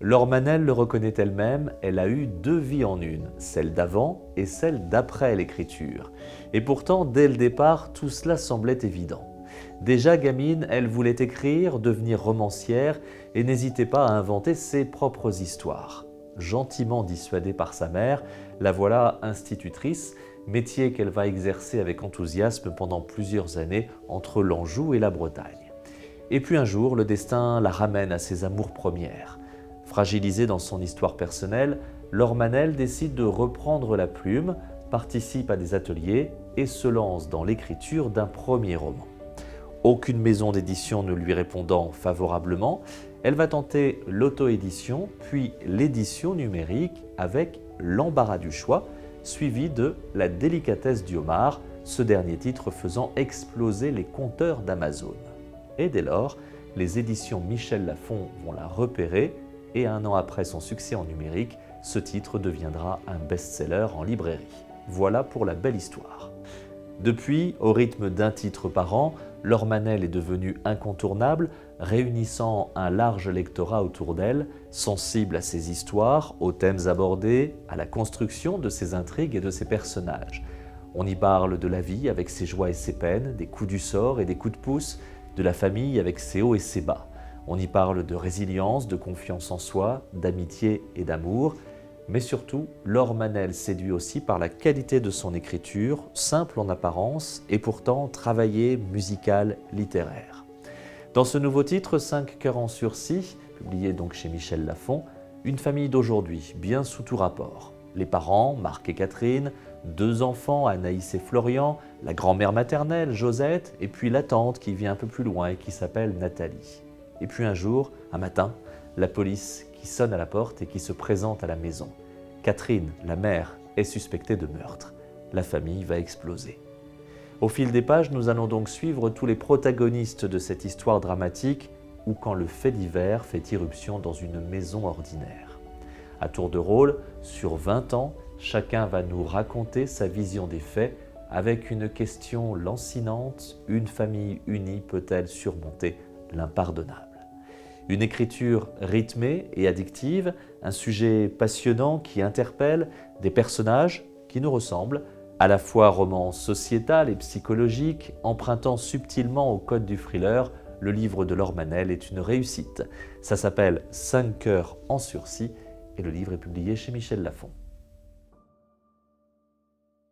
Laure Manel le reconnaît elle-même, elle a eu deux vies en une, celle d'avant et celle d'après l'écriture. Et pourtant, dès le départ, tout cela semblait évident. Déjà gamine, elle voulait écrire, devenir romancière et n'hésitait pas à inventer ses propres histoires. Gentiment dissuadée par sa mère, la voilà institutrice, métier qu'elle va exercer avec enthousiasme pendant plusieurs années entre l'Anjou et la Bretagne. Et puis un jour, le destin la ramène à ses amours premières. Fragilisée dans son histoire personnelle, Laure Manel décide de reprendre la plume, participe à des ateliers et se lance dans l'écriture d'un premier roman. Aucune maison d'édition ne lui répondant favorablement, elle va tenter l'auto-édition, puis l'édition numérique avec L'embarras du choix, suivi de La délicatesse du homard, ce dernier titre faisant exploser les compteurs d'Amazon. Et dès lors, les éditions Michel Lafon vont la repérer et un an après son succès en numérique, ce titre deviendra un best-seller en librairie. Voilà pour la belle histoire. Depuis, au rythme d'un titre par an, Laure Manel est devenue incontournable, réunissant un large lectorat autour d'elle, sensible à ses histoires, aux thèmes abordés, à la construction de ses intrigues et de ses personnages. On y parle de la vie avec ses joies et ses peines, des coups du sort et des coups de pouce, de la famille avec ses hauts et ses bas. On y parle de résilience, de confiance en soi, d'amitié et d'amour. Mais surtout, Laure Manel séduit aussi par la qualité de son écriture, simple en apparence et pourtant travaillée, musicale, littéraire. Dans ce nouveau titre, 5 cœurs en sursis, publié donc chez Michel Lafon, une famille d'aujourd'hui, bien sous tout rapport. Les parents, Marc et Catherine, 2 enfants, Anaïs et Florian, la grand-mère maternelle, Josette, et puis la tante qui vit un peu plus loin et qui s'appelle Nathalie. Et puis un jour, un matin, la police qui sonne à la porte et qui se présente à la maison. Catherine, la mère, est suspectée de meurtre. La famille va exploser. Au fil des pages, nous allons donc suivre tous les protagonistes de cette histoire dramatique où quand le fait divers fait irruption dans une maison ordinaire. À tour de rôle, sur 20 ans, chacun va nous raconter sa vision des faits avec une question lancinante: une famille unie peut-elle surmonter l'impardonnable? Une écriture rythmée et addictive, un sujet passionnant qui interpelle, des personnages qui nous ressemblent, à la fois roman sociétal et psychologique, empruntant subtilement au code du thriller, le livre de Laure Manel est une réussite. Ça s'appelle 5 cœurs en sursis et le livre est publié chez Michel Lafon.